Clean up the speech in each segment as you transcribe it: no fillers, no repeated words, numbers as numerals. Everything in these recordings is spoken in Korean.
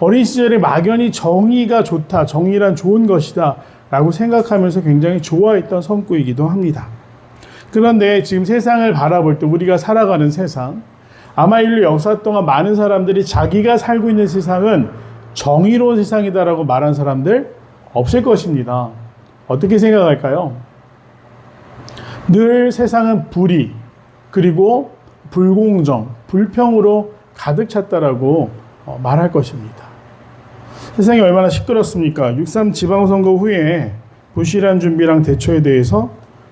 어린 시절에 막연히 정의가 좋다, 정의란 좋은 것이다 라고 생각하면서 굉장히 좋아했던 성구이기도 합니다. 그런데 지금 세상을 바라볼 때 우리가 살아가는 세상, 아마 인류 역사 동안 많은 사람들이 자기가 살고 있는 세상은 정의로운 세상이다라고 말한 사람들 없을 것입니다. 어떻게 생각할까요? 늘 세상은 불의, 그리고 불공정, 불평으로 가득 찼다라고 말할 것입니다. 세상이 얼마나 시끄럽습니까? 6.3 지방선거 후에 부실한 준비랑 대처에 대해서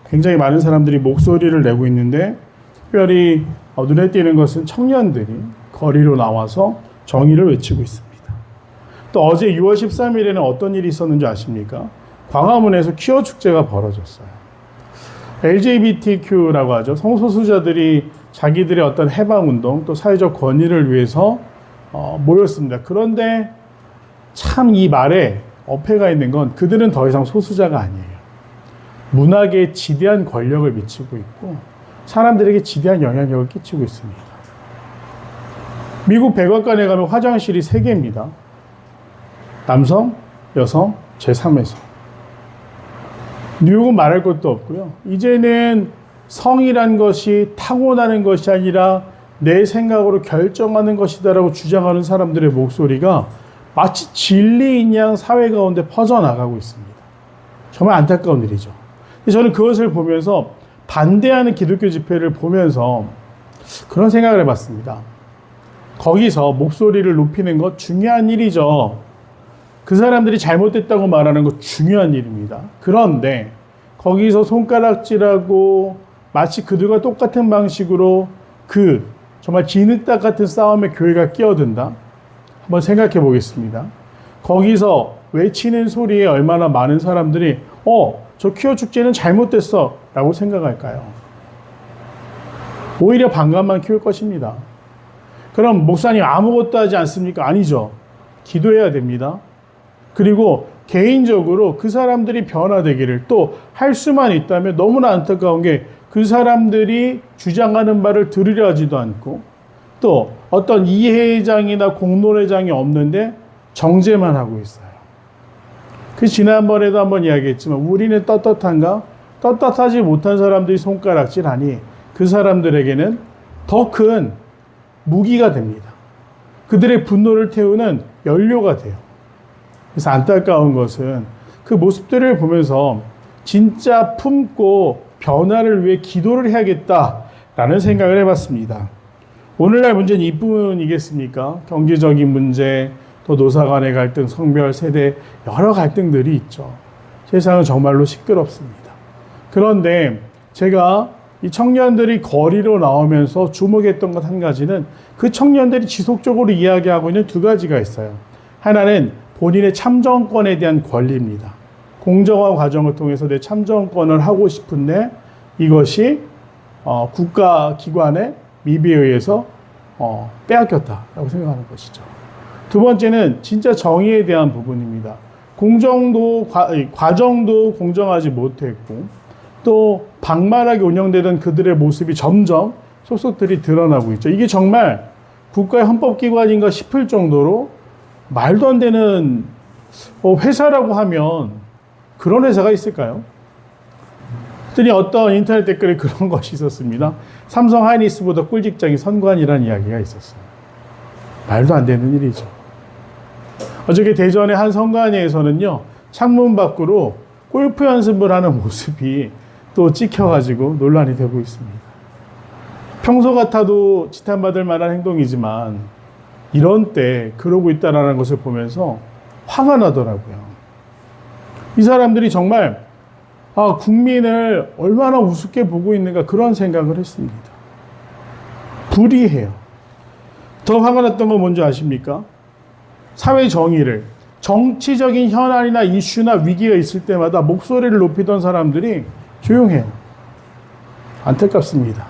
굉장히 많은 사람들이 목소리를 내고 있는데, 특별히 눈에 띄는 것은 청년들이 거리로 나와서 정의를 외치고 있습니다. 또 어제 6월 13일에는 어떤 일이 있었는지 아십니까? 광화문에서 퀴어 축제가 벌어졌어요. LGBTQ라고 하죠. 성소수자들이 자기들의 어떤 해방운동, 또 사회적 권위를 위해서 모였습니다. 그런데 참 이 말에 어폐가 있는 건 그들은 더 이상 소수자가 아니에요. 문학에 지대한 권력을 미치고 있고 사람들에게 지대한 영향력을 끼치고 있습니다. 미국 백악관에 가면 화장실이 3개입니다. 남성, 여성, 제3의 성. 뉴욕은 말할 것도 없고요. 이제는 성이란 것이 타고나는 것이 아니라 내 생각으로 결정하는 것이다라고 주장하는 사람들의 목소리가 마치 진리인 양 사회 가운데 퍼져나가고 있습니다. 정말 안타까운 일이죠. 저는 그것을 보면서 반대하는 기독교 집회를 보면서 그런 생각을 해봤습니다. 거기서 목소리를 높이는 것 중요한 일이죠. 그 사람들이 잘못됐다고 말하는 것 중요한 일입니다. 그런데 거기서 손가락질하고 마치 그들과 똑같은 방식으로 정말 진흙탕 같은 싸움에 교회가 끼어든다? 한번 생각해 보겠습니다. 거기서 외치는 소리에 얼마나 많은 사람들이 저 퀴어 축제는 잘못됐어 라고 생각할까요? 오히려 반감만 키울 것입니다. 그럼 목사님 아무것도 하지 않습니까? 아니죠. 기도해야 됩니다. 그리고 개인적으로 그 사람들이 변화되기를, 또 할 수만 있다면 너무나 안타까운 게 그 사람들이 주장하는 말을 들으려 하지도 않고 또 어떤 이해장이나 공론회장이 없는데 정죄만 하고 있어요. 지난번에도 한번 이야기했지만 우리는 떳떳한가? 떳떳하지 못한 사람들이 손가락질하니 그 사람들에게는 더 큰 무기가 됩니다. 그들의 분노를 태우는 연료가 돼요. 그래서 안타까운 것은 그 모습들을 보면서 진짜 품고 변화를 위해 기도를 해야겠다라는 생각을 해봤습니다. 오늘날 문제는 이뿐이겠습니까? 경제적인 문제, 또 노사 간의 갈등, 성별, 세대, 여러 갈등들이 있죠. 세상은 정말로 시끄럽습니다. 그런데 제가 이 청년들이 거리로 나오면서 주목했던 것 한 가지는 그 청년들이 지속적으로 이야기하고 있는 2가지가 있어요. 하나는 본인의 참정권에 대한 권리입니다. 공정화 과정을 통해서 내 참정권을 하고 싶은데 이것이 국가기관의 미비에 의해서 빼앗겼다라고 생각하는 것이죠. 2번째는 진짜 정의에 대한 부분입니다. 과정도 공정하지 못했고 또 방만하게 운영되던 그들의 모습이 점점 속속들이 드러나고 있죠. 이게 정말 국가의 헌법기관인가 싶을 정도로 말도 안 되는 회사라고 하면 그런 회사가 있을까요? 그랬더니 어떤 인터넷 댓글에 그런 것이 있었습니다. 삼성 하이닉스보다 꿀직장이 선관이라는 이야기가 있었어요. 말도 안 되는 일이죠. 어저께 대전의 한 선관위에서는요, 창문 밖으로 골프 연습을 하는 모습이 또 찍혀가지고 논란이 되고 있습니다. 평소 같아도 지탄받을 만한 행동이지만 이런 때 그러고 있다는 것을 보면서 화가 나더라고요. 이 사람들이 정말 국민을 얼마나 우습게 보고 있는가 그런 생각을 했습니다. 불이해요. 더 화가 났던 건 뭔지 아십니까? 사회 정의를, 정치적인 현안이나 이슈나 위기가 있을 때마다 목소리를 높이던 사람들이 조용해요. 안타깝습니다.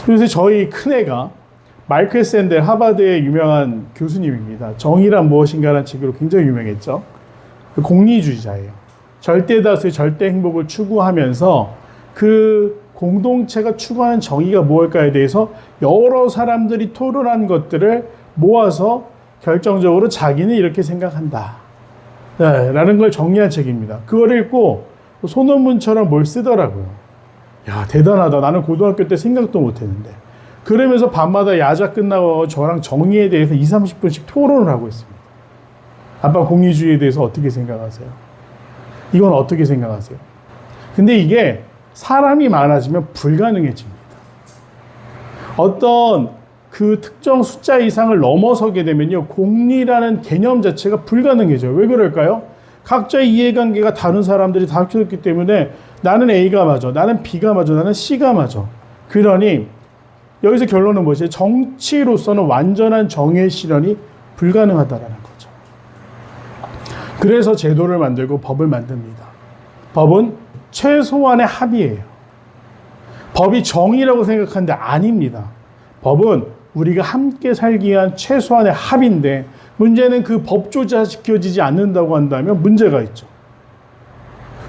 요새 저희 큰애가 마이클 샌델 하버드의 유명한 교수님입니다. 정의란 무엇인가라는 책으로 굉장히 유명했죠. 공리주의자예요. 절대다수의 절대 행복을 추구하면서 그 공동체가 추구하는 정의가 무엇일까에 대해서 여러 사람들이 토론한 것들을 모아서 결정적으로 자기는 이렇게 생각한다. 네, 라는 걸 정리한 책입니다. 그걸 읽고 소논문처럼 뭘 쓰더라고요. 야, 대단하다. 나는 고등학교 때 생각도 못 했는데. 그러면서 밤마다 야자 끝나고 저랑 정의에 대해서 20, 30분씩 토론을 하고 있습니다. 아빠 공리주의에 대해서 어떻게 생각하세요? 이건 어떻게 생각하세요? 근데 이게 사람이 많아지면 불가능해집니다. 어떤 그 특정 숫자 이상을 넘어서게 되면요, 공리라는 개념 자체가 불가능해져요. 왜 그럴까요? 각자의 이해관계가 다른 사람들이 다 켜졌기 때문에 나는 A가 맞아, 나는 B가 맞아, 나는 C가 맞아. 그러니 여기서 결론은 무엇이에요? 정치로서는 완전한 정의 실현이 불가능하다라는 거죠. 그래서 제도를 만들고 법을 만듭니다. 법은 최소한의 합의예요. 법이 정의라고 생각하는데 아닙니다. 법은 우리가 함께 살기 위한 최소한의 합의인데 문제는 그 법조차 지켜지지 않는다고 한다면 문제가 있죠.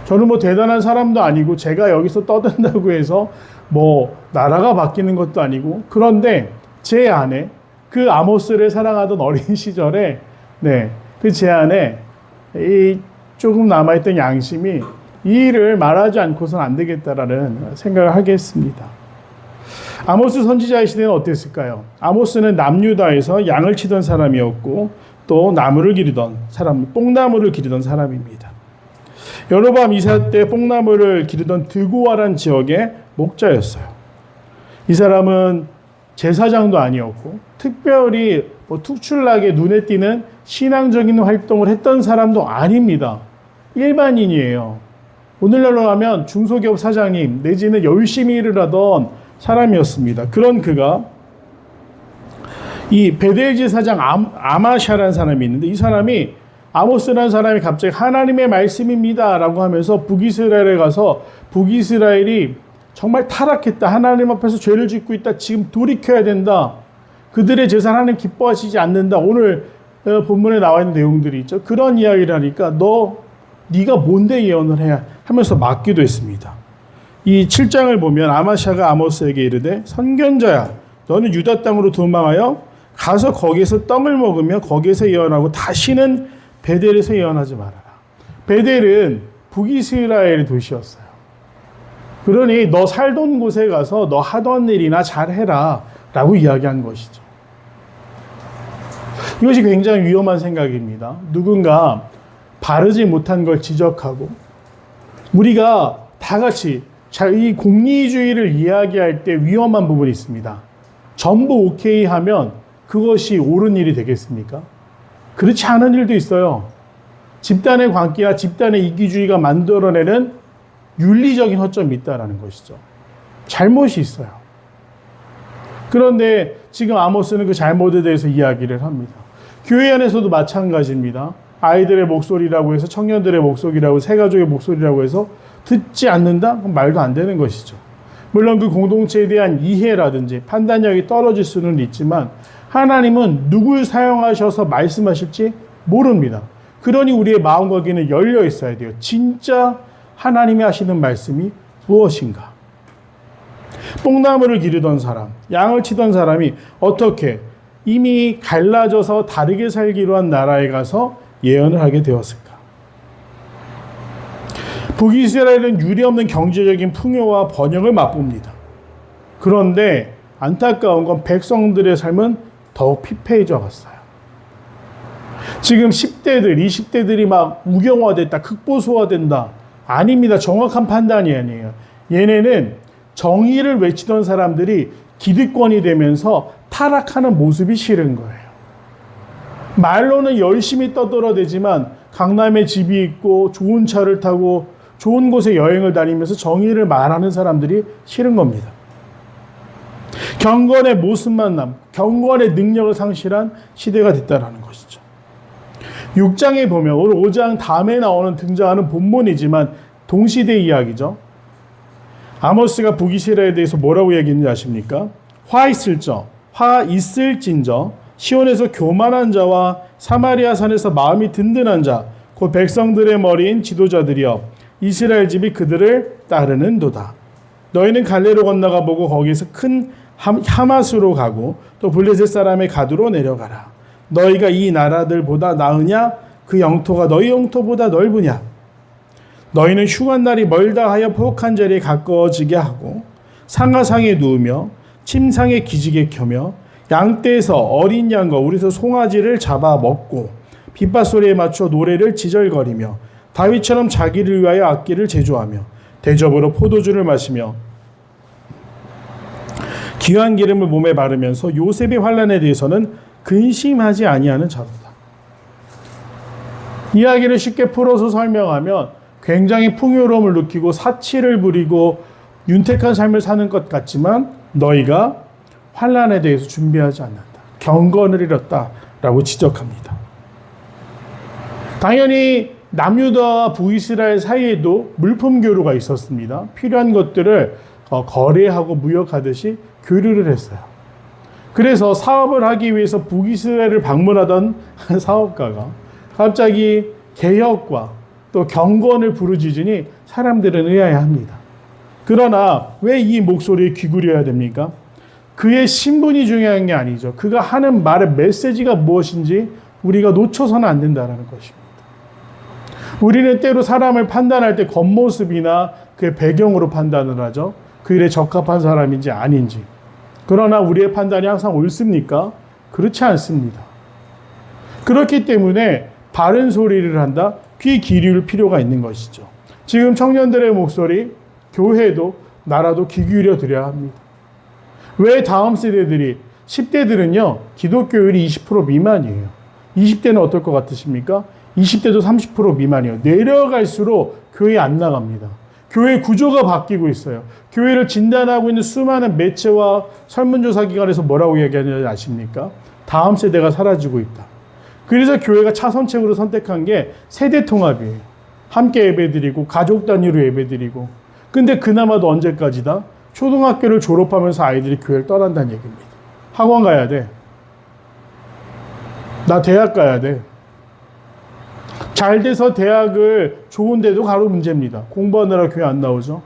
저는 뭐 대단한 사람도 아니고 제가 여기서 떠든다고 해서 뭐 나라가 바뀌는 것도 아니고, 그런데 제 안에 그 아모스를 사랑하던 어린 시절에 그 제 안에 이 조금 남아있던 양심이 이 일을 말하지 않고서는 안 되겠다라는 생각을 하게 했습니다. 아모스 선지자의 시대는 어땠을까요? 아모스는 남유다에서 양을 치던 사람이었고 또 나무를 기르던 사람, 뽕나무를 기르던 사람입니다. 여로보암 2세 때 뽕나무를 기르던 드고아란 지역의 목자였어요. 이 사람은 제사장도 아니었고 특별히 특출나게 눈에 띄는 신앙적인 활동을 했던 사람도 아닙니다. 일반인이에요. 오늘날로 하면 중소기업 사장님 내지는 열심히 일을 하던 사람이었습니다. 그런 그가 이 베델 제사장 아마샤라는 사람이 있는데 이 사람이 아모스라는 사람이 갑자기 하나님의 말씀입니다 라고 하면서 북이스라엘에 가서 북이스라엘이 정말 타락했다. 하나님 앞에서 죄를 짓고 있다. 지금 돌이켜야 된다. 그들의 제사는 하나님 기뻐하시지 않는다. 오늘 본문에 나와 있는 내용들이 있죠. 그런 이야기를 하니까 네가 뭔데 예언을 해야 하면서 맞기도 했습니다. 이 7장을 보면 아마샤가 아모스에게 이르되 선견자야 너는 유다 땅으로 도망하여 가서 거기에서 떡을 먹으며 거기에서 예언하고 다시는 베델에서 예언하지 말아라. 베델은 북이스라엘의 도시였어요. 그러니 너 살던 곳에 가서 너 하던 일이나 잘해라 라고 이야기한 것이죠. 이것이 굉장히 위험한 생각입니다. 누군가 바르지 못한 걸 지적하고 우리가 다 같이 이 공리주의를 이야기할 때 위험한 부분이 있습니다. 전부 오케이 하면 그것이 옳은 일이 되겠습니까? 그렇지 않은 일도 있어요. 집단의 광기나 집단의 이기주의가 만들어내는 윤리적인 허점이 있다는 것이죠. 잘못이 있어요. 그런데 지금 아모스는 그 잘못에 대해서 이야기를 합니다. 교회 안에서도 마찬가지입니다. 아이들의 목소리라고 해서 청년들의 목소리라고 새가족의 목소리라고 해서 듣지 않는다? 그럼 말도 안 되는 것이죠. 물론 그 공동체에 대한 이해라든지 판단력이 떨어질 수는 있지만 하나님은 누굴 사용하셔서 말씀하실지 모릅니다. 그러니 우리의 마음과 귀는 열려 있어야 돼요. 진짜 하나님이 하시는 말씀이 무엇인가? 뽕나무를 기르던 사람, 양을 치던 사람이 어떻게 이미 갈라져서 다르게 살기로 한 나라에 가서 예언을 하게 되었을까? 북이스라엘은 유례없는 경제적인 풍요와 번영을 맛봅니다. 그런데 안타까운 건 백성들의 삶은 더욱 피폐해져 갔어요. 지금 10대들, 20대들이 막 우경화됐다, 극보수화된다. 아닙니다. 정확한 판단이 아니에요. 얘네는 정의를 외치던 사람들이 기득권이 되면서 타락하는 모습이 싫은 거예요. 말로는 열심히 떠들어대지만 강남에 집이 있고 좋은 차를 타고 좋은 곳에 여행을 다니면서 정의를 말하는 사람들이 싫은 겁니다. 경건의 모습만 남고 경건의 능력을 상실한 시대가 됐다는 것이죠. 6장에 보면 오늘 5장 다음에 등장하는 본문이지만 동시대 이야기죠. 아모스가 북이스라엘에 대해서 뭐라고 얘기했는지 아십니까? 화 있을진저 시온에서 교만한 자와 사마리아 산에서 마음이 든든한 자 곧 백성들의 머리인 지도자들이여 이스라엘 집이 그들을 따르는도다. 너희는 갈레로 건너가 보고 거기에서 큰 하마스로 가고 또 블레셋 사람의 가두로 내려가라. 너희가 이 나라들보다 나으냐? 그 영토가 너희 영토보다 넓으냐? 너희는 휴관 날이 멀다 하여 포악한 자리에 가까워지게 하고 상하상에 누우며 침상에 기지개 켜며 양떼에서 어린 양과 우리서 송아지를 잡아 먹고 빗바소리에 맞춰 노래를 지절거리며 다윗처럼 자기를 위하여 악기를 제조하며 대접으로 포도주를 마시며 귀한 기름을 몸에 바르면서 요셉의 환난에 대해서는 근심하지 아니하는 자로다. 이야기를 쉽게 풀어서 설명하면 굉장히 풍요로움을 느끼고 사치를 부리고 윤택한 삶을 사는 것 같지만 너희가 환난에 대해서 준비하지 않는다. 경건을 잃었다라고 지적합니다. 당연히 남유다와 북이스라엘 사이에도 물품 교류가 있었습니다. 필요한 것들을 거래하고 무역하듯이 교류를 했어요. 그래서 사업을 하기 위해서 북이스라엘을 방문하던 한 사업가가 갑자기 개혁과 또 경건을 부르짖으니 사람들은 의아해합니다. 그러나 왜 이 목소리에 귀 기울여야 됩니까? 그의 신분이 중요한 게 아니죠. 그가 하는 말의 메시지가 무엇인지 우리가 놓쳐서는 안 된다는 것입니다. 우리는 때로 사람을 판단할 때 겉모습이나 그의 배경으로 판단을 하죠. 그 일에 적합한 사람인지 아닌지. 그러나 우리의 판단이 항상 옳습니까? 그렇지 않습니다. 그렇기 때문에 바른 소리를 한다. 귀 기울일 필요가 있는 것이죠. 지금 청년들의 목소리, 교회도 나라도 귀 기울여 드려야 합니다. 왜 다음 세대들이 10대들은요. 기독교율이 20% 미만이에요. 20대는 어떨 것 같으십니까? 20대도 30% 미만이에요. 내려갈수록 교회 안 나갑니다. 교회 구조가 바뀌고 있어요. 교회를 진단하고 있는 수많은 매체와 설문조사 기관에서 뭐라고 얘기하는지 아십니까? 다음 세대가 사라지고 있다. 그래서 교회가 차선책으로 선택한 게 세대 통합이에요. 함께 예배드리고 가족 단위로 예배드리고. 근데 그나마도 언제까지다? 초등학교를 졸업하면서 아이들이 교회를 떠난다는 얘기입니다. 학원 가야 돼. 나 대학 가야 돼. 잘 돼서 대학을 좋은 데도 가도 문제입니다. 공부하느라 교회 안 나오죠.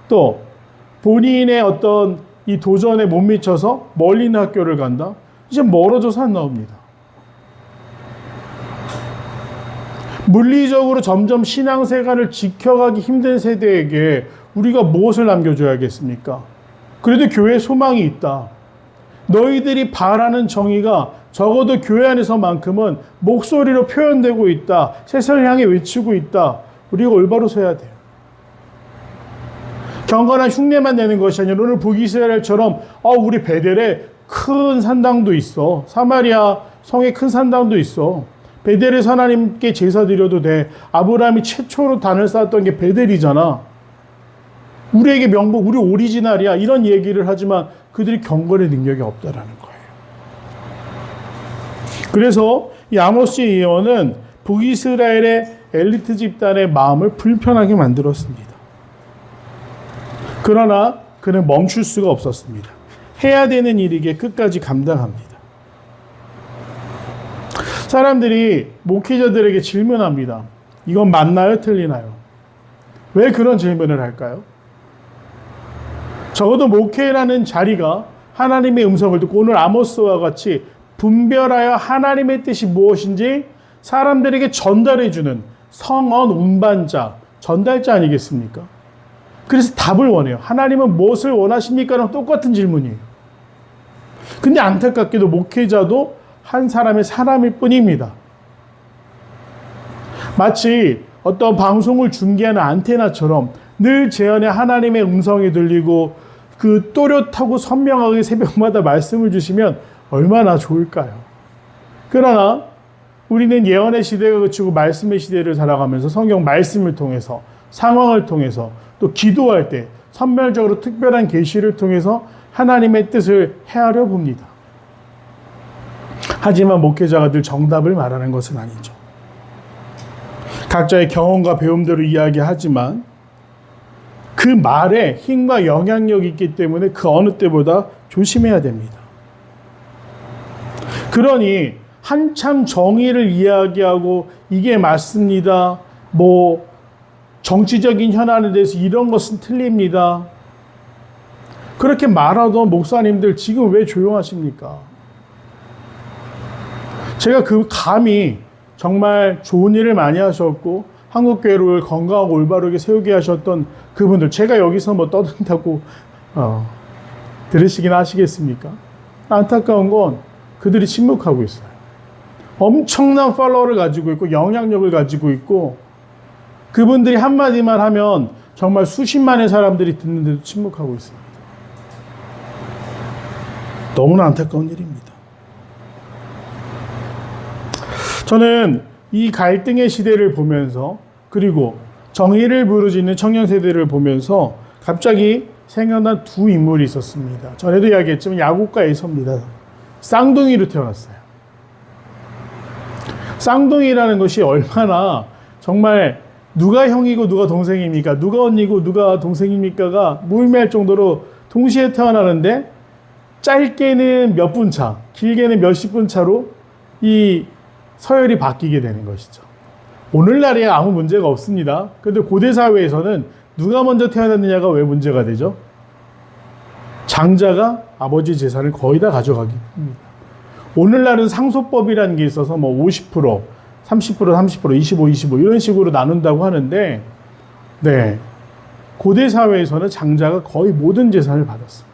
또 본인의 어떤 이 도전에 못 미쳐서 멀리 있는 학교를 간다. 이제 멀어져서 안 나옵니다. 물리적으로 점점 신앙생활을 지켜가기 힘든 세대에게 우리가 무엇을 남겨줘야겠습니까? 그래도 교회에 소망이 있다. 너희들이 바라는 정의가 적어도 교회 안에서만큼은 목소리로 표현되고 있다. 세상을 향해 외치고 있다. 우리가 올바로 서야 돼요. 경건한 흉내만 내는 것이 아니라 오늘 북이스라엘처럼 우리 베델에 큰 산당도 있어. 사마리아 성에 큰 산당도 있어. 베델에서 하나님께 제사 드려도 돼. 아브라함이 최초로 단을 쌓았던 게 베델이잖아. 우리에게 명복, 우리 오리지널이야. 이런 얘기를 하지만 그들이 경건의 능력이 없다라는 거예요. 그래서 이 아모스 예언은 북이스라엘의 엘리트 집단의 마음을 불편하게 만들었습니다. 그러나 그는 멈출 수가 없었습니다. 해야 되는 일이기에 끝까지 감당합니다. 사람들이 목회자들에게 질문합니다. 이건 맞나요? 틀리나요? 왜 그런 질문을 할까요? 적어도 목회라는 자리가 하나님의 음성을 듣고 오늘 아모스와 같이 분별하여 하나님의 뜻이 무엇인지 사람들에게 전달해주는 성언 운반자, 전달자 아니겠습니까? 그래서 답을 원해요. 하나님은 무엇을 원하십니까? 랑 똑같은 질문이에요. 근데 안타깝게도 목회자도 한 사람의 사람일 뿐입니다. 마치 어떤 방송을 중계하는 안테나처럼 늘 제 안에 하나님의 음성이 들리고 그 또렷하고 선명하게 새벽마다 말씀을 주시면 얼마나 좋을까요? 그러나 우리는 예언의 시대가 그치고 말씀의 시대를 살아가면서 성경 말씀을 통해서 상황을 통해서 또 기도할 때 선별적으로 특별한 계시를 통해서 하나님의 뜻을 헤아려 봅니다. 하지만 목회자가 늘 정답을 말하는 것은 아니죠. 각자의 경험과 배움대로 이야기하지만 그 말에 힘과 영향력이 있기 때문에 그 어느 때보다 조심해야 됩니다. 그러니 한참 정의를 이야기하고 이게 맞습니다. 정치적인 현안에 대해서 이런 것은 틀립니다. 그렇게 말하던 목사님들 지금 왜 조용하십니까? 제가 그 감히 정말 좋은 일을 많이 하셨고 한국교회를 건강하고 올바르게 세우게 하셨던 그분들, 제가 여기서 뭐 떠든다고 들으시긴 하시겠습니까? 안타까운 건 그들이 침묵하고 있어요. 엄청난 팔로워를 가지고 있고 영향력을 가지고 있고 그분들이 한마디만 하면 정말 수십만의 사람들이 듣는데도 침묵하고 있습니다. 너무나 안타까운 일입니다. 저는 이 갈등의 시대를 보면서 그리고 정의를 부르짖는 청년 세대를 보면서 갑자기 생각난 두 인물이 있었습니다. 전에도 이야기했지만 야곱과 에서입니다. 쌍둥이로 태어났어요. 쌍둥이라는 것이 얼마나 정말 누가 형이고 누가 동생입니까? 누가 언니고 누가 동생입니까가 무의미할 정도로 동시에 태어나는데 짧게는 몇 분 차, 길게는 몇십 분 차로 이 서열이 바뀌게 되는 것이죠. 오늘날에 아무 문제가 없습니다. 그런데 고대 사회에서는 누가 먼저 태어났느냐가 왜 문제가 되죠? 장자가 아버지 재산을 거의 다 가져가기 합니다. 오늘날은 상속법이라는 게 있어서 뭐 50%, 30%, 25 이런 식으로 나눈다고 하는데, 네, 고대 사회에서는 장자가 거의 모든 재산을 받았습니다.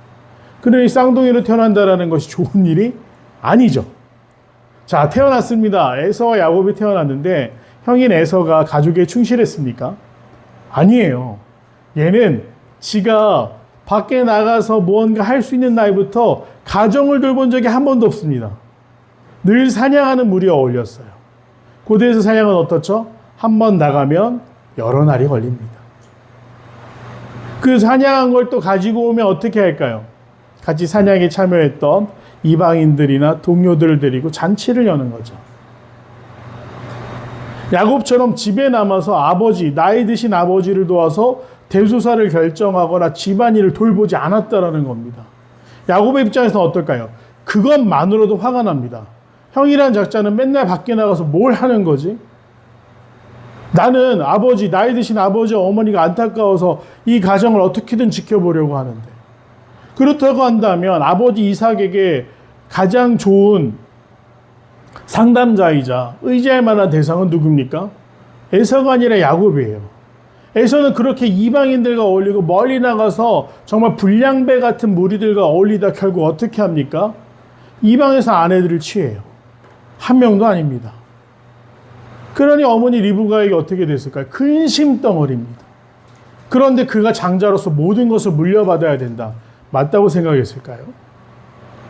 그러니 쌍둥이로 태어난다라는 것이 좋은 일이 아니죠. 자, 태어났습니다. 에서와 야곱이 태어났는데 형인 에서가 가족에 충실했습니까? 아니에요. 얘는 지가 밖에 나가서 무언가 할 수 있는 나이부터 가정을 돌본 적이 한 번도 없습니다. 늘 사냥하는 무리에 어울렸어요. 고대에서 사냥은 어떻죠? 한 번 나가면 여러 날이 걸립니다. 그 사냥한 걸 또 가지고 오면 어떻게 할까요? 같이 사냥에 참여했던 이방인들이나 동료들을 데리고 잔치를 여는 거죠. 야곱처럼 집에 남아서 아버지, 나이 드신 아버지를 도와서 대소사를 결정하거나 집안일을 돌보지 않았다라는 겁니다. 야곱의 입장에서는 어떨까요? 그것만으로도 화가 납니다. 형이란 작자는 맨날 밖에 나가서 뭘 하는 거지? 나는 아버지, 나이 드신 아버지와 어머니가 안타까워서 이 가정을 어떻게든 지켜보려고 하는데, 그렇다고 한다면 아버지 이삭에게 가장 좋은 상담자이자 의지할 만한 대상은 누굽니까? 에서가 아니라 야곱이에요. 에서는 그렇게 이방인들과 어울리고 멀리 나가서 정말 불량배 같은 무리들과 어울리다 결국 어떻게 합니까? 이방에서 아내들을 취해요. 한 명도 아닙니다. 그러니 어머니 리브가에게 어떻게 됐을까요? 근심 덩어리입니다. 그런데 그가 장자로서 모든 것을 물려받아야 된다. 맞다고 생각했을까요?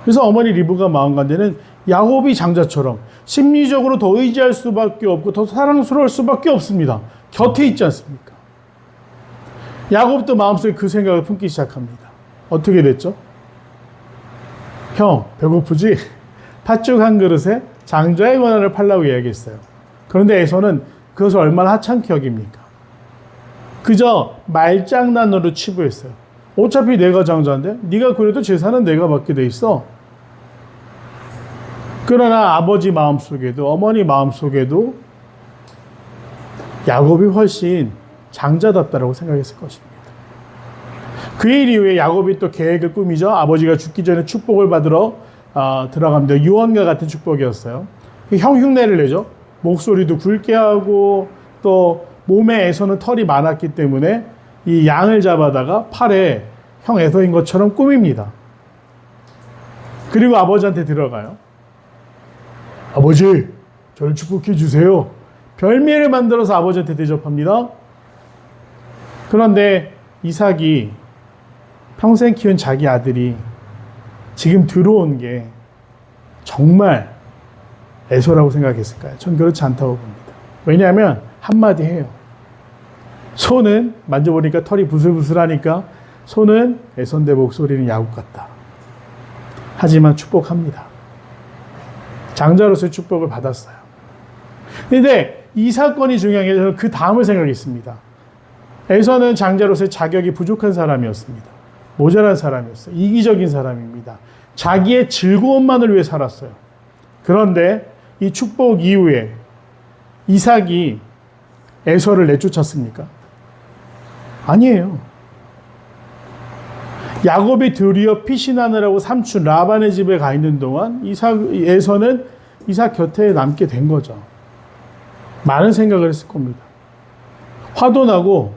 그래서 어머니 리브가 마음간대는 야곱이 장자처럼 심리적으로 더 의지할 수밖에 없고 더 사랑스러울 수밖에 없습니다. 곁에 있지 않습니까? 야곱도 마음속에 그 생각을 품기 시작합니다. 어떻게 됐죠? 형, 배고프지? 팥죽 한 그릇에 장자의 권한을 팔라고 이야기했어요. 그런데 에서는 그것을 얼마나 하찮게 여깁니까? 그저 말장난으로 치부했어요. 어차피 내가 장자인데 네가 그래도 재산은 내가 받게 돼 있어. 그러나 아버지 마음속에도 어머니 마음속에도 야곱이 훨씬 장자답다라고 생각했을 것입니다. 그 일 이후에 야곱이 또 계획을 꾸미죠. 아버지가 죽기 전에 축복을 받으러 들어갑니다. 유언과 같은 축복이었어요. 형 흉내를 내죠. 목소리도 굵게 하고 또 몸에서는 털이 많았기 때문에 이 양을 잡아다가 팔에 형 에서인 것처럼 꾸밉니다. 그리고 아버지한테 들어가요. 아버지, 저를 축복해 주세요. 별미를 만들어서 아버지한테 대접합니다. 그런데 이삭이 평생 키운 자기 아들이 지금 들어온 게 정말 에서라고 생각했을까요? 전 그렇지 않다고 봅니다. 왜냐하면 한마디 해요. 손은 만져보니까 털이 부슬부슬하니까 손은 에서인데 목소리는 야곱 같다. 하지만 축복합니다. 장자로서의 축복을 받았어요. 그런데 이 사건이 중요한 게 저는 그 다음을 생각했습니다. 에서는 장자로서의 자격이 부족한 사람이었습니다. 모자란 사람이었어요. 이기적인 사람입니다. 자기의 즐거움만을 위해 살았어요. 그런데 이 축복 이후에 이삭이 에서를 내쫓았습니까? 아니에요. 야곱이 드디어 피신하느라고 삼촌 라반의 집에 가 있는 동안 에서는 이삭 곁에 남게 된 거죠. 많은 생각을 했을 겁니다. 화도 나고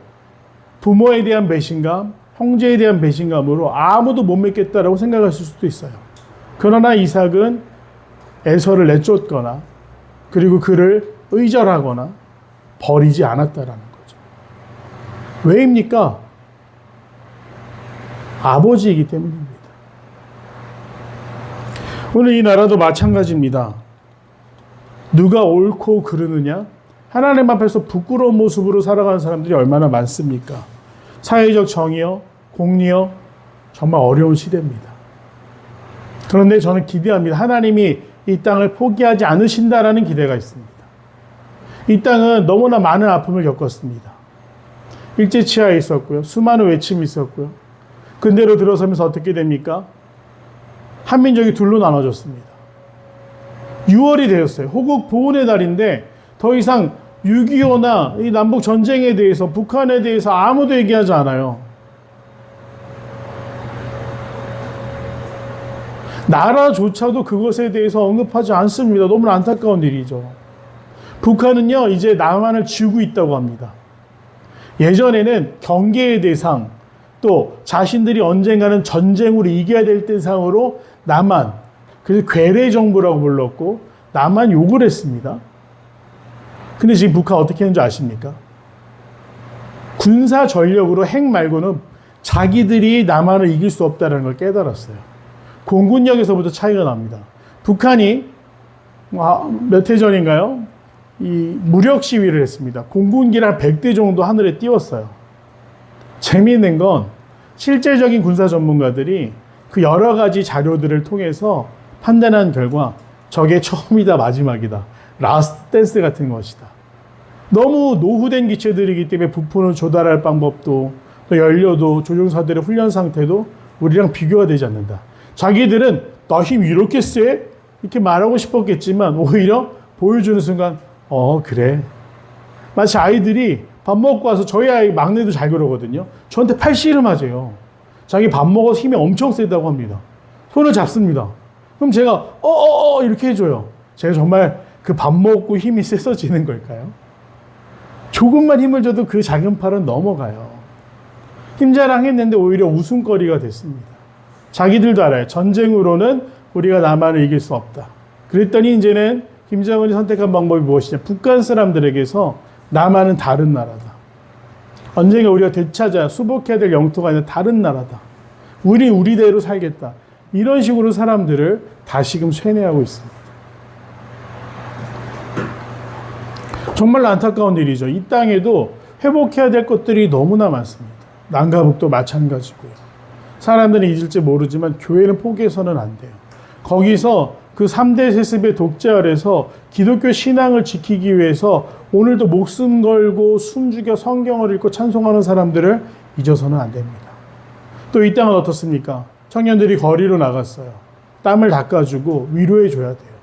부모에 대한 배신감, 형제에 대한 배신감으로 아무도 못 믿겠다라고 생각했을 수도 있어요. 그러나 이삭은 에서를 내쫓거나 그리고 그를 의절하거나 버리지 않았다라는 거죠. 왜입니까? 아버지이기 때문입니다. 오늘 이 나라도 마찬가지입니다. 누가 옳고 그르느냐? 하나님 앞에서 부끄러운 모습으로 살아가는 사람들이 얼마나 많습니까? 사회적 정의요, 공리요, 정말 어려운 시대입니다. 그런데 저는 기대합니다. 하나님이 이 땅을 포기하지 않으신다라는 기대가 있습니다. 이 땅은 너무나 많은 아픔을 겪었습니다. 일제치하에 있었고요. 수많은 외침이 있었고요. 근대로 들어서면서 어떻게 됩니까? 한민족이 둘로 나눠졌습니다. 6월이 되었어요. 호국 보훈의 달인데 더 이상 6.25나 이 남북 전쟁에 대해서, 북한에 대해서 아무도 얘기하지 않아요. 나라조차도 그것에 대해서 언급하지 않습니다. 너무 안타까운 일이죠. 북한은요, 이제 남한을 쥐고 있다고 합니다. 예전에는 경계의 대상, 또 자신들이 언젠가는 전쟁으로 이겨야 될 대상으로 남한, 그래서 괴뢰 정부라고 불렀고, 남한 욕을 했습니다. 근데 지금 북한 어떻게 하는지 아십니까? 군사 전력으로 핵 말고는 자기들이 남한을 이길 수 없다는 걸 깨달았어요. 공군력에서부터 차이가 납니다. 북한이 몇 해 전인가요? 이 무력 시위를 했습니다. 공군기를 한 100대 정도 하늘에 띄웠어요. 재미있는 건 실제적인 군사 전문가들이 그 여러 가지 자료들을 통해서 판단한 결과 저게 처음이다 마지막이다. 라스트 댄스 같은 것이다. 너무 노후된 기체들이기 때문에 부품을 조달할 방법도 또 연료도 조종사들의 훈련 상태도 우리랑 비교가 되지 않는다. 자기들은 나 힘 이렇게 세? 이렇게 말하고 싶었겠지만 오히려 보여주는 순간 그래. 마치 아이들이 밥 먹고 와서 저희 아이 막내도 잘 그러거든요. 저한테 팔씨름하재요. 자기 밥 먹어서 힘이 엄청 세다고 합니다. 손을 잡습니다. 그럼 제가 이렇게 해줘요. 제가 정말 그 밥 먹고 힘이 세서지는 걸까요? 조금만 힘을 줘도 그 작은 팔은 넘어가요. 힘자랑했는데 오히려 웃음거리가 됐습니다. 자기들도 알아요. 전쟁으로는 우리가 남한을 이길 수 없다. 그랬더니 이제는 김정은이 선택한 방법이 무엇이냐. 북한 사람들에게서 남한은 다른 나라다. 언젠가 우리가 되찾아 수복해야 될 영토가 아니라 다른 나라다. 우리 우리대로 살겠다. 이런 식으로 사람들을 다시금 쇠뇌하고 있습니다. 정말 안타까운 일이죠. 이 땅에도 회복해야 될 것들이 너무나 많습니다. 남과 북도 마찬가지고요. 사람들은 잊을지 모르지만 교회는 포기해서는 안 돼요. 거기서 그 3대 세습의 독재 아래서 기독교 신앙을 지키기 위해서 오늘도 목숨 걸고 숨죽여 성경을 읽고 찬송하는 사람들을 잊어서는 안 됩니다. 또 이 땅은 어떻습니까? 청년들이 거리로 나갔어요. 땀을 닦아주고 위로해줘야 돼요.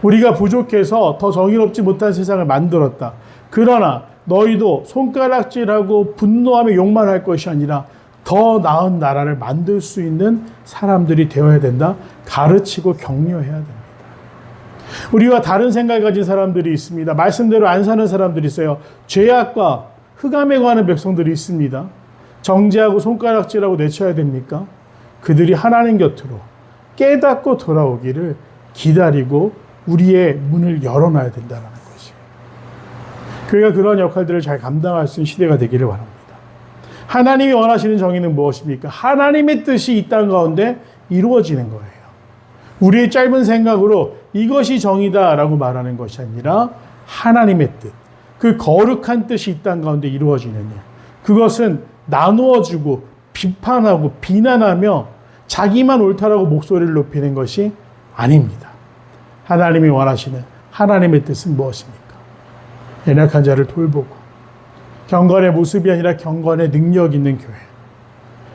우리가 부족해서 더 정의롭지 못한 세상을 만들었다. 그러나 너희도 손가락질하고 분노하며 욕만 할 것이 아니라 더 나은 나라를 만들 수 있는 사람들이 되어야 된다. 가르치고 격려해야 됩니다. 우리와 다른 생각을 가진 사람들이 있습니다. 말씀대로 안 사는 사람들이 있어요. 죄악과 흑암에 관한 백성들이 있습니다. 정죄하고 손가락질하고 내쳐야 됩니까? 그들이 하나님 곁으로 깨닫고 돌아오기를 기다리고 우리의 문을 열어놔야 된다는 것이에요. 교회가 그런 역할들을 잘 감당할 수 있는 시대가 되기를 바랍니다. 하나님이 원하시는 정의는 무엇입니까? 하나님의 뜻이 이 땅 가운데 이루어지는 거예요. 우리의 짧은 생각으로 이것이 정의다라고 말하는 것이 아니라 하나님의 뜻, 그 거룩한 뜻이 이 땅 가운데 이루어지느냐. 그것은 나누어주고 비판하고 비난하며 자기만 옳다라고 목소리를 높이는 것이 아닙니다. 하나님이 원하시는 하나님의 뜻은 무엇입니까? 연약한 자를 돌보고 경건의 모습이 아니라 경건의 능력 있는 교회.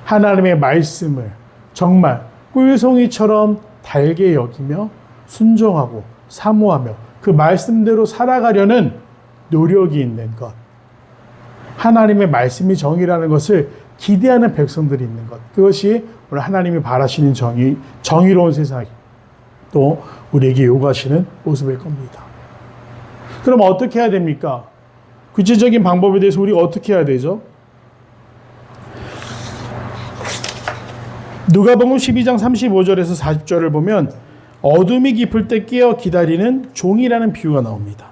하나님의 말씀을 정말 꿀송이처럼 달게 여기며 순종하고 사모하며 그 말씀대로 살아가려는 노력이 있는 것. 하나님의 말씀이 정의라는 것을 기대하는 백성들이 있는 것. 그것이 오늘 하나님이 바라시는 정의로운 세상, 또 우리에게 요구하시는 모습일 겁니다. 그럼 어떻게 해야 됩니까? 구체적인 방법에 대해서 우리가 어떻게 해야 되죠? 누가복음 12장 35절에서 40절을 보면 어둠이 깊을 때 깨어 기다리는 종이라는 비유가 나옵니다.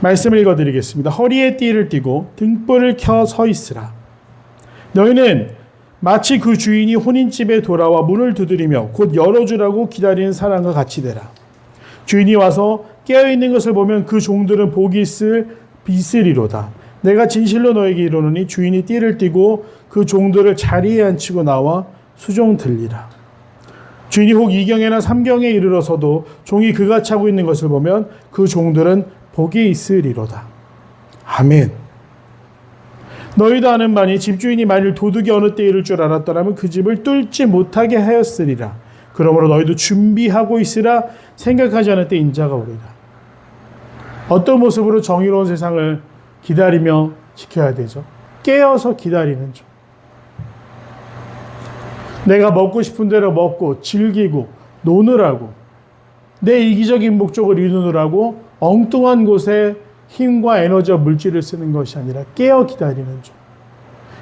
말씀을 읽어드리겠습니다. 허리에 띠를 띠고 등불을 켜 서 있으라. 너희는 마치 그 주인이 혼인집에 돌아와 문을 두드리며 곧 열어주라고 기다리는 사람과 같이 되라. 주인이 와서 깨어있는 것을 보면 그 종들은 복이 있으리로다. 내가 진실로 너에게 이르노니 주인이 띠를 띠고 그 종들을 자리에 앉히고 나와 수종 들리라. 주인이 혹 2경에나 3경에 이르러서도 종이 그가 차고 있는 것을 보면 그 종들은 복이 있으리로다. 아멘. 너희도 아는 바니 집주인이 만일 도둑이 어느 때 이를 줄 알았더라면 그 집을 뚫지 못하게 하였으리라. 그러므로 너희도 준비하고 있으라. 생각하지 않을 때 인자가 오리라. 어떤 모습으로 정의로운 세상을 기다리며 지켜야 되죠? 깨어서 기다리는 중. 내가 먹고 싶은 대로 먹고 즐기고 노느라고 내 이기적인 목적을 이루느라고 엉뚱한 곳에 힘과 에너지와 물질을 쓰는 것이 아니라 깨어 기다리는 종.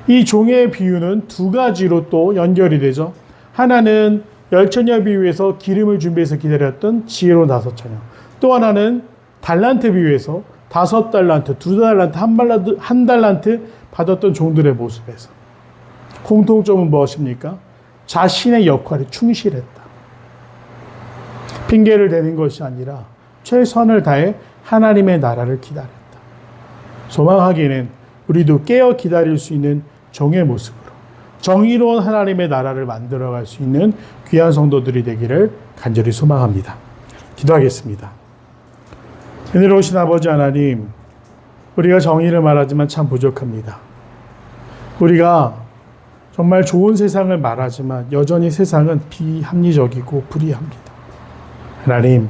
이 종의 비유는 두 가지로 또 연결이 되죠. 하나는 열처녀 비유에서 기름을 준비해서 기다렸던 지혜로운 5처녀. 또 하나는 달란트 비유에서 5달란트, 2달란트, 1달란트 받았던 종들의 모습에서. 공통점은 무엇입니까? 자신의 역할에 충실했다. 핑계를 대는 것이 아니라 최선을 다해 하나님의 나라를 기다렸다. 소망하기에는 우리도 깨어 기다릴 수 있는 종의 모습으로 정의로운 하나님의 나라를 만들어갈 수 있는 귀한 성도들이 되기를 간절히 소망합니다. 기도하겠습니다. 은혜로우신 아버지 하나님, 우리가 정의를 말하지만 참 부족합니다. 우리가 정말 좋은 세상을 말하지만 여전히 세상은 비합리적이고 불의합니다. 하나님,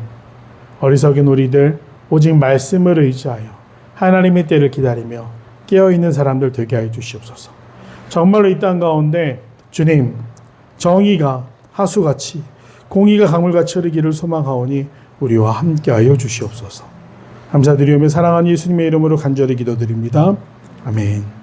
어리석은 우리들 오직 말씀을 의지하여 하나님의 때를 기다리며 깨어있는 사람들 되게 하여 주시옵소서. 정말로 이 땅 가운데 주님, 정의가 하수같이 공의가 강물같이 흐르기를 소망하오니 우리와 함께하여 주시옵소서. 감사드리오며 사랑하는 예수님의 이름으로 간절히 기도드립니다. 아멘.